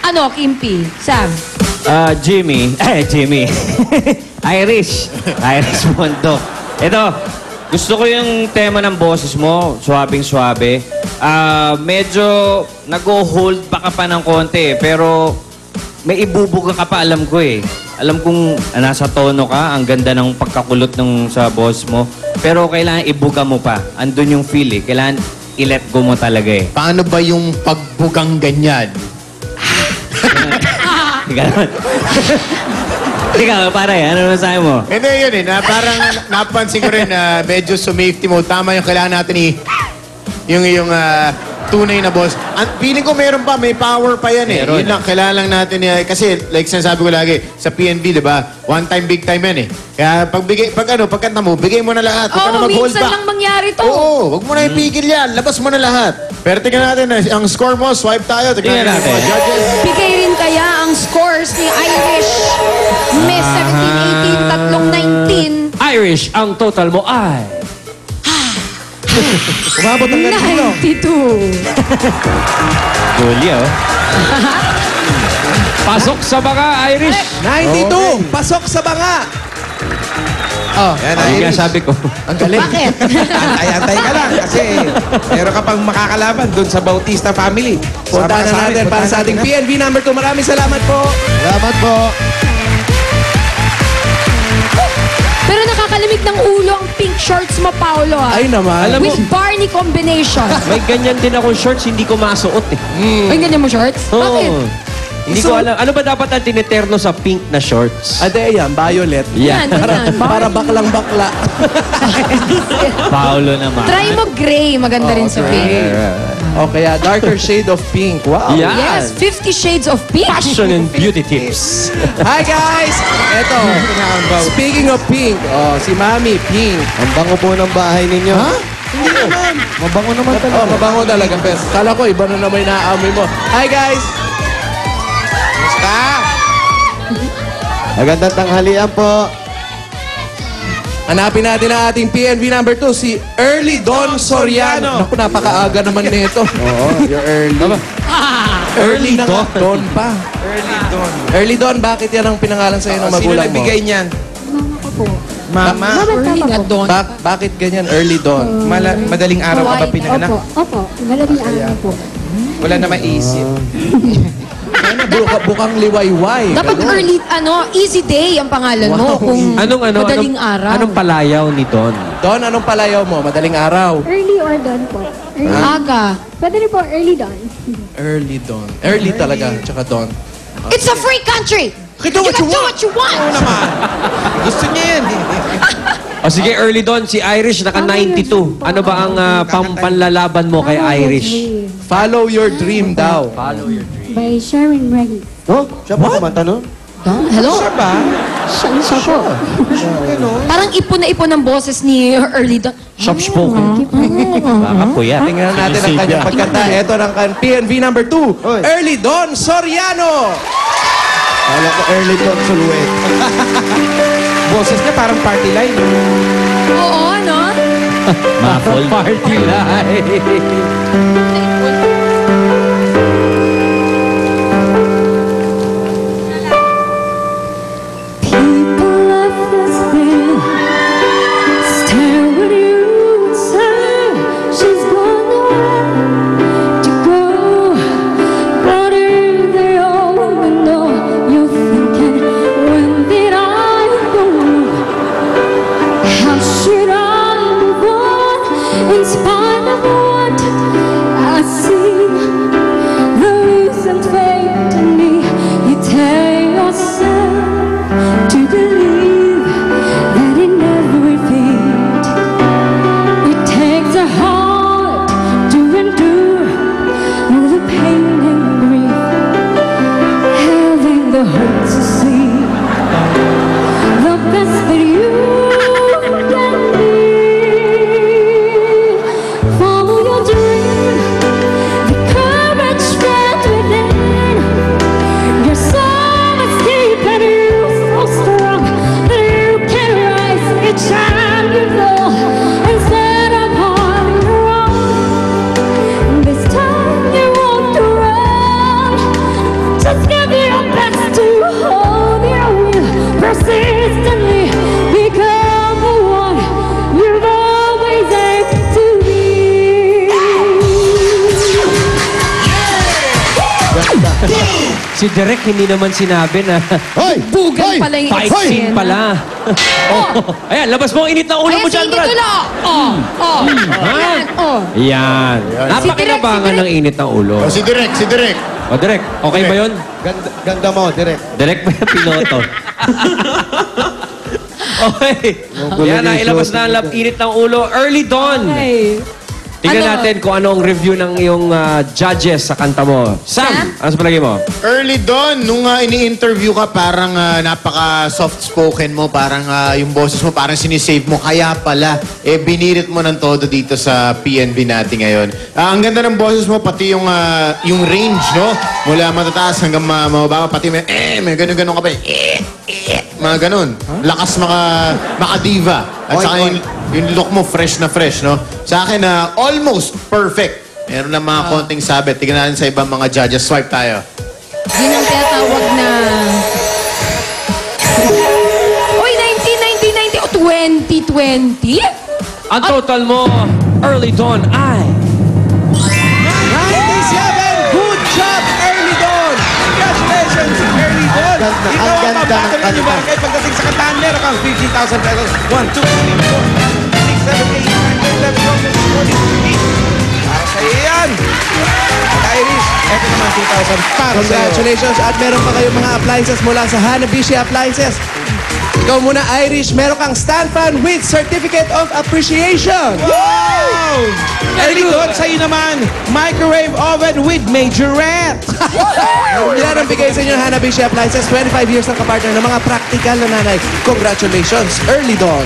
Ano, Kimpi? Sam? Jimmy. Irish Mondo. Ito, gusto ko yung tema ng boses mo, swabing-swabe. Medyo nag-hold pa ka pa ng konti, pero may ibubuga ka pa, alam ko eh. Alam kong nasa tono ka, ang ganda ng pagkakulot ng sa boss mo. Pero kailangan ibuga mo pa. Andun yung feel eh. Kailangan i-let go mo talaga eh. Paano ba yung pagbugang ganyan? Ganon. Ikaw, pare, ano masahe mo? Hindi, yun eh. Parang napansin ko rin na medyo sumafety mode. Tama yung kailangan natin yung tunay na boss. Feeling ko meron pa, may power pa yan eh. Meron. Yun lang, kailangan lang natin kasi like sinasabi ko lagi, sa PNB, di ba? One time, big time yan eh. Kaya pagkanta mo, bigay mo na lahat. Huwag ka na mag-hold minsan back. lang mangyari to. Oo, huwag mo na ipigil yan. Labas mo na lahat. Pero tingnan natin, ang score mo, swipe tayo. Tingnan natin. Mga judges. Bigay rin kaya ang scores ni Irish. Miss 17, 18, 19. Irish, ang total mo ay... Umabot ang ganito. 92. Julio. Pasok sa banga, Irish. 92! Pasok sa banga! Oh, yan, Hindi nga Irish. sabi ko. Ang galing. Bakit? Antay ka lang kasi meron ka pang makakalaban dun sa Bautista family. Punta na natin para sa ating PNV number 2. Maraming salamat po. Salamat po. Pero nakakalamig ng ulo ang pink shorts mo, Paolo. Ay naman. Alam mo, With Barney combination. may ganyan din akong shorts, hindi ko masuot eh. Ay, ganyan mo shorts? Bakit? Oo. Hindi ko alam. Ano ba dapat ang tiniterno sa pink na shorts? Ade, yan. Violet. Yan, ganyan. Para baklang bakla. Paolo naman. Try mo gray. Maganda rin sa pink. O kaya darker shade of pink. Wow. Yeah. Yes, 50 Shades of Pink. Fashion and beauty tips. Hi guys! Eto, speaking of pink, si Mami, pink. Ang bango po ng bahay ninyo. Ha? Hindi naman. Mabango naman talaga. Oh, mabango talaga, Pes. Kala ko, iba na naman yung naaamoy mo. Hi guys! Basta! Magandang tanghalian po. Hanapin natin ang ating PNV number 2, si Early Don Soriano. Naku, napakaaga naman nito. Oo, you're early. Early na nga. Don pa. Early Dawn. Early Don, bakit yan ang pinangalan sa'yo ng Sino magulang mo? nagbigay niyan? Mama ko po. Mama. Early na doon. Bakit ganyan Early Dawn? Madaling araw ka ba Hawaii. pinanganak? Opo. Malaming araw po. Wala na maisip. Bukang liwayway. Dapat early, easy day ang pangalan mo. Kung madaling araw. Anong palayaw ni Don? Don, anong palayaw mo? Madaling araw. Early or dawn po? Early. Aga. Pwede rin po early dawn. Early Dawn. Early talaga, tsaka Dawn. It's a free country. You can do what you want. Oo naman. Gusto niya yan. O sige, early Don, si Irish naka 92. Ano ba ang panlalaban mo kay Irish? Follow your dream daw. By Sharon Reggie. Oh, siya po kumanta nun? Hello? Siya ba? Siya po. Parang ipon na ipon ang boses ni Early Dawn. Soft-spoken. Baka po yan. Tingnan natin ang kanyang pagkanta. Ito ng PNV number 2, Oy. Early Don Soriano. Kala ko early to silhouette. Boses niya parang party line. Oo, ano? Muffled party life. Follow your dream, the courage strength within. Si Direk hindi naman sinabi na Hoy! Bugan Hoy! pala yung fight eksena. scene pala. Ayan, labas mo ang init ng ulo Ayan, mo dyan, si Brad. Titulo. Ayan, Yan. Napakinabangan ng init ng ulo. Oh, si Direk, si Direk. O, Direk, okay ba yun? Ganda mo, direct. Direk ba yung piloto? Okay. Yan, nailabas na ang init ng ulo. Early dawn. Ay. Tingnan Ano? natin kung ano ang review ng iyong judges sa kanta mo. Sam, ano sa palagay mo? Early Dawn, nung ini-interview ka, parang napaka soft-spoken mo, parang yung boses mo, parang sinisave mo. Kaya pala, binirit mo ng todo dito sa PNV natin ngayon. Ang ganda ng boses mo, pati yung range, no? Mula matataas hanggang mababa, pati may ganun-ganun ka pa. Mga ganun. Lakas maka-diva. At saka yung look mo, fresh na fresh, no? Sa akin, almost perfect. Meron na mga konting sabit. Tignan natin sa ibang mga judges. Swipe tayo. Yun ang tinatawag na... Uy, 19, 2020? Ang total mo, Early Dawn, ay... 97! Good job, Early Dawn! Congratulations, Early Dawn! Ang Ikaw ang ganda ng mabagal ng kanta. barangay pagdating sa kantahan. Meron kang 50,000 pesos. 1, 2, 3, 4, 5, 6, 7, 8, 9, 10, 11, 12, 13, 14, 15. Para sa iyo yan! At Irish, eto naman 2,000 para sa iyo. Congratulations at meron pa kayong mga appliances mula sa Hanabishi Appliances. Ikaw muna, Irish, meron kang stand fan with Certificate of Appreciation. Wow! Early Dawn, sa'yo naman, microwave oven with majorette. Yan ang bigay sa inyo ng Hanabishi Appliances. 25 years ng kapartner ng mga practical na nanay. Congratulations, Early Dawn.